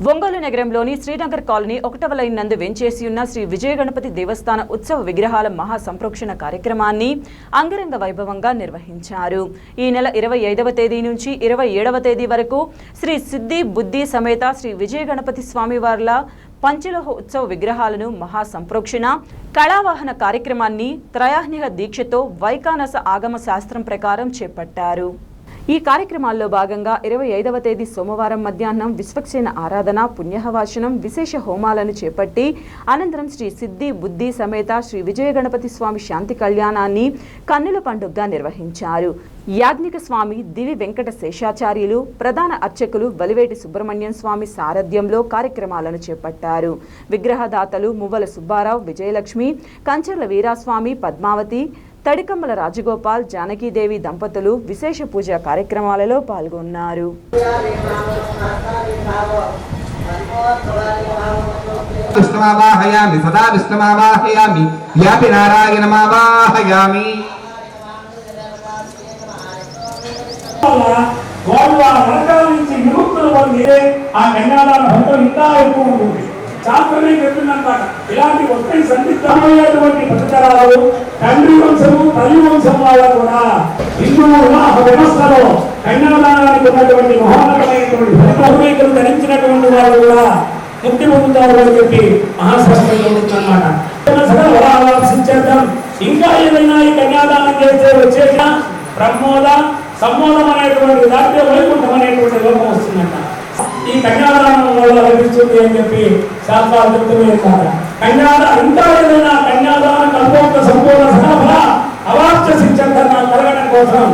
ఒంగోలు నగరంలోని శ్రీనగర్ కాలనీ 1వ లైన్ నందు వెంచేసి ఉన్న శ్రీ విజయ గణపతి దేవస్థాన ఉత్సవ విగ్రహాల మహా సంప్రోక్షణ కార్యక్రమాన్ని అంగరంగ వైభవంగా నిర్వహించారు. ఈ నెల 25వ తేదీ నుంచి 27వ తేదీ వరకు శ్రీ సిద్ధి బుద్ధి సమేత శ్రీ విజయ గణపతి స్వామివార్ల పంచలోహ ఉత్సవ విగ్రహాలను మహా సంప్రోక్షణ కళావాహన కార్యక్రమాన్ని త్రయాహ్నిక దీక్షతో వైకానస ఆగమ శాస్త్రం ప్రకారం చేపట్టారు. ఈ కార్యక్రమాల్లో భాగంగా 25వ తేదీ సోమవారం మధ్యాహ్నం విశ్వక్సేన ఆరాధన, పుణ్యహవాచనం, విశేష హోమాలను చేపట్టి అనంతరం శ్రీ సిద్ధి బుద్ధి సమేత శ్రీ విజయ గణపతి స్వామి శాంతి కళ్యాణాన్ని కన్నుల పండుగగా నిర్వహించారు. యాజ్ఞిక స్వామి దివి వెంకట శేషాచార్యులు, ప్రధాన అర్చకులు వలివేటి సుబ్రహ్మణ్యం స్వామి సారథ్యంలో కార్యక్రమాలను చేపట్టారు. విగ్రహదాతలు మువ్వల సుబ్బారావు, విజయలక్ష్మి, కంచర్ల వీరాస్వామి, పద్మావతి, తడికమ్మల రాజగోపాల్, జానకీదేవి దంపతులు విశేష పూజా కార్యక్రమాలలో పాల్గొన్నారు. విష్ణుమావాహయామి సదా విష్ణుమావాహయామి వ్యాపి నారాయణమావాహయామి. శాస్త్రమే చెప్తుందన్నమాట. ఇలాంటి ఒక్కటి సందిగ్ధమైనటువంటి ప్రతితరాలు తండ్రి వంశము తల్లి వంశం వాళ్ళ కూడా హిందూ వివాహ వ్యవస్థలో కన్యాదానానికి ఉన్నటువంటి మహోన్నతమైనటువంటి ఫలితహుమైకలు ధరించినటువంటి వాళ్ళు కూడా ముక్తి పొందుతారు అని చెప్పి మహాశాస్త్రం చెబుతుందన్నమాట. ఇంకా ఏదైనా ఈ కన్యాదానం చేస్తే వచ్చేసిన ప్రమోద సమ్మోదం అనేటువంటి దాంట్లో వైకుంఠం అనేటువంటి లోపం వస్తుందట. ఈ కన్యాదానం వల్ల లభిస్తుంది అని చెప్పి శాస్త్రాలు చెప్తున్నాయి కదా. ఇంకా ఏదైనా కన్యాదాన కల్పోక్త సంపూర్ణ సఫల అవాప్య శిక్షణ కలగడం కోసం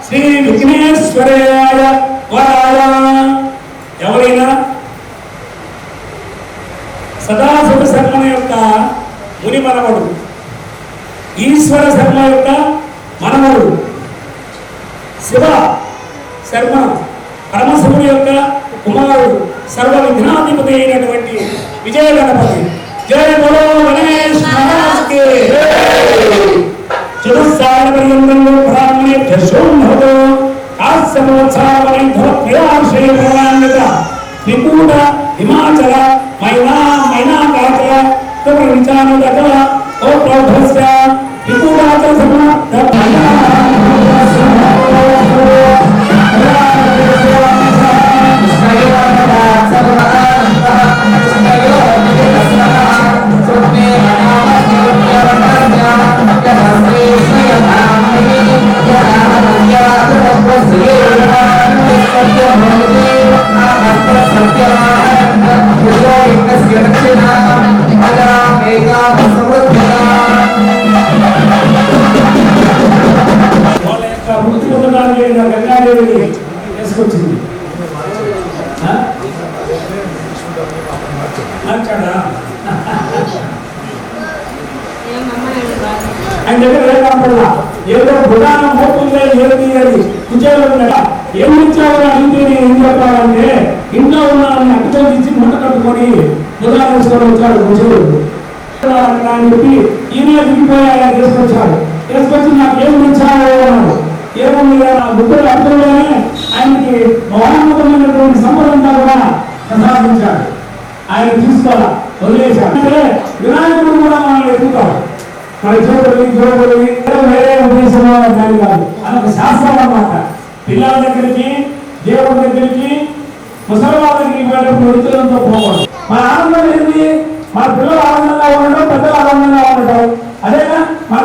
శ్రీ విఘ్నేశ్వరాయ ఎవరైనా సదాశివ శర్మ యొక్క ముని మనవడు, ఈశ్వర శర్మ యొక్క మనవడు, శివ శర్మ పరమశివుడి యొక్క కుమారుడు, సర్వ విఘ్నాధిపతి అయినటువంటి విజయ గణపతి. జయ బలో గణేష్ మహారాజ్ కి చతుస్సార పర్యంతంలో బ్రాహ్మణే దశోన్హతో ఆస్యమోత్సాహమై ధవత్రయాశ్రయ భగవాన్విత త్రికూట హిమాచల మైనా కాచల విచారణ ఓ ప్రౌఢస్య త్రికూటాచ తీసుకొచ్చింది. ఆయన దగ్గర ఏమన్నా ఏదో ప్రధానం పోతుందే ఏది అది ఉద్యోగం ఏం ఇచ్చావు అడిగితే నేను ఏం చెప్పాలంటే ఇంట్లో ఉన్నానని అక్కతో ఇచ్చి ముట్ట కట్టుకొని ప్రధానం వేసుకొని వచ్చాడు ఉద్యోగుడు అని చెప్పి ఈయన దిగిపోయి ఆయన తీసుకొచ్చి నాకు ఏం ఇచ్చావు అన్నాడు. ఏముంది ముగ్గురు అర్థంలోనే ఆయనకి మహోన్నతమైనటువంటి సంపదంతా కూడా ప్రసాదించాడు. ఆయన తీసుకోవాలా వదిలేశాడు. అంటే వినాయకుడు కూడా మనల్ని ఎదుగుతాడు. మన చూడగలిగి వేరే ఉద్దేశంలో దాని కాదు, అదొక శాస్త్రం అన్నమాట. పిల్లల దగ్గరికి దేవుడి దగ్గరికి ముసలివాళ్ళ దగ్గరికి వెళ్ళినప్పుడు ఇతరులతో పోకూడదు. మన ఆనందం ఏంటి? మన పిల్లలు ఆనందంగా ఉండడం, పెద్దలు ఆనందంగా ఉండడం. అదేనా మన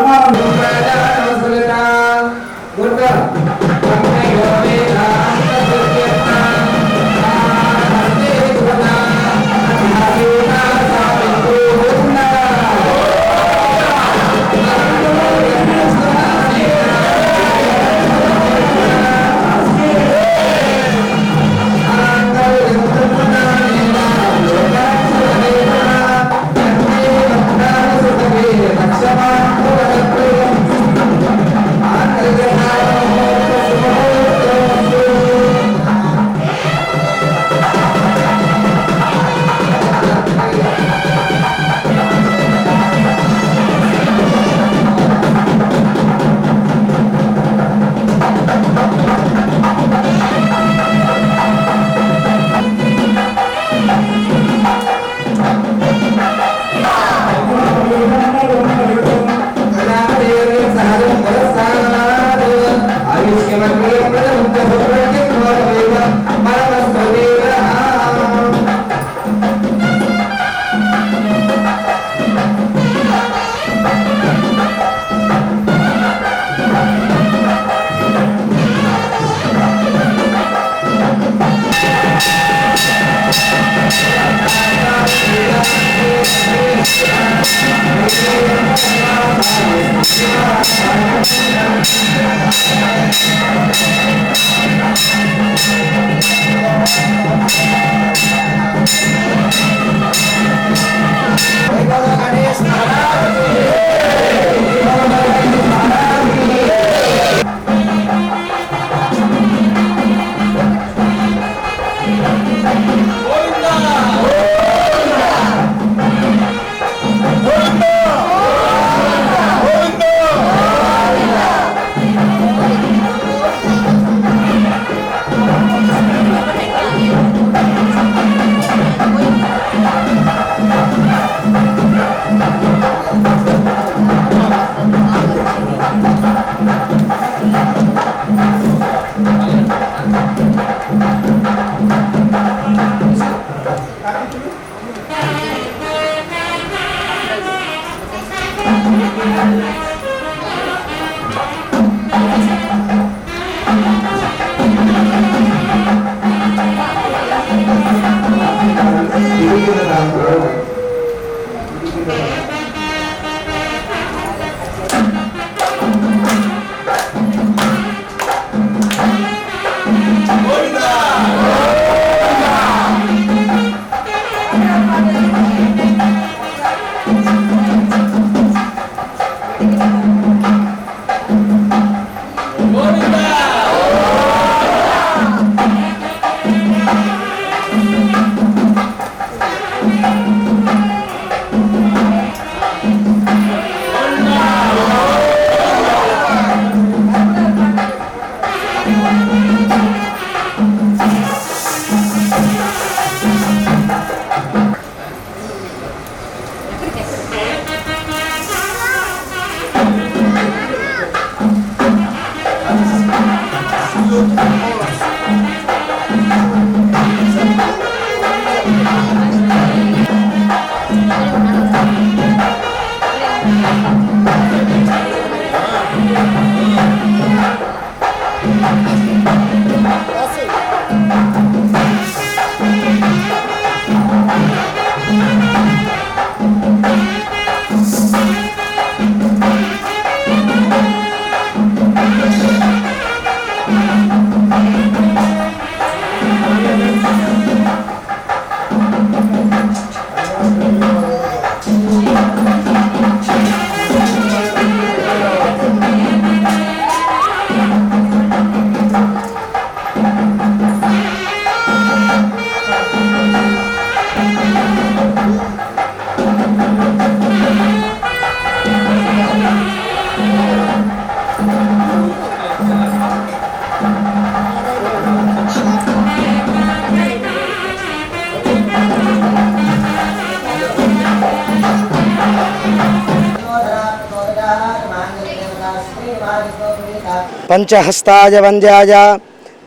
పంచహస్తాయ వంద్యాయ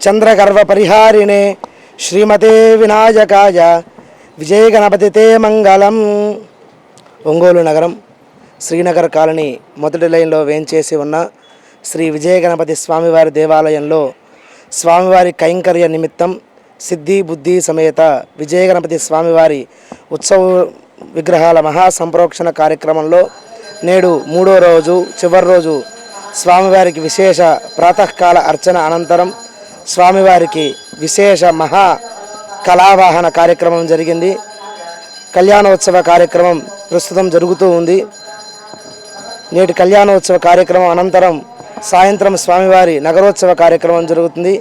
చంద్రగర్వ పరిహారిణే శ్రీమతే వినాయకాయ విజయ గణపతితే మంగళం. ఒంగోలు నగరం శ్రీనగర్ కాలనీ మొదటి లైన్లో వేంచేసి ఉన్న శ్రీ విజయ గణపతి స్వామివారి దేవాలయంలో స్వామివారి కైంకర్య నిమిత్తం సిద్ధి బుద్ధి సమేత విజయ గణపతి స్వామివారి ఉత్సవ విగ్రహాల మహాసంప్రోక్షణ కార్యక్రమంలో నేడు మూడో రోజు చివరి రోజు స్వామివారికి విశేష ప్రాతకాల అర్చన అనంతరం స్వామివారికి విశేష మహా కళావాహన కార్యక్రమం జరిగింది. కళ్యాణోత్సవ కార్యక్రమం ప్రస్తుతం జరుగుతూ ఉంది. నేటి కళ్యాణోత్సవ కార్యక్రమం అనంతరం సాయంత్రం స్వామివారి నగరోత్సవ కార్యక్రమం జరుగుతుంది.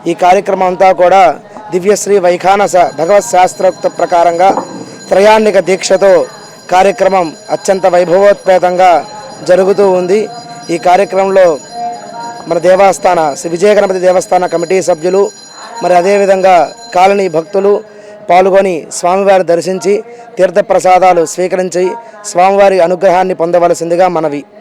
ఈ కార్యక్రమం అంతా కూడా దివ్యశ్రీ వైఖానస భగవత్ శాస్త్రోక్త ప్రకారంగా త్రయాణిక దీక్షతో కార్యక్రమం అత్యంత వైభవోత్పేతంగా జరుగుతూ ఉంది. ఈ కార్యక్రమంలో మన దేవస్థాన శ్రీ విజయ గణపతి దేవస్థాన కమిటీ సభ్యులు మరి అదేవిధంగా కాలనీ భక్తులు పాల్గొని స్వామివారి దర్శించి తీర్థప్రసాదాలు స్వీకరించి స్వామివారి అనుగ్రహాన్ని పొందవలసిందిగా మనవి.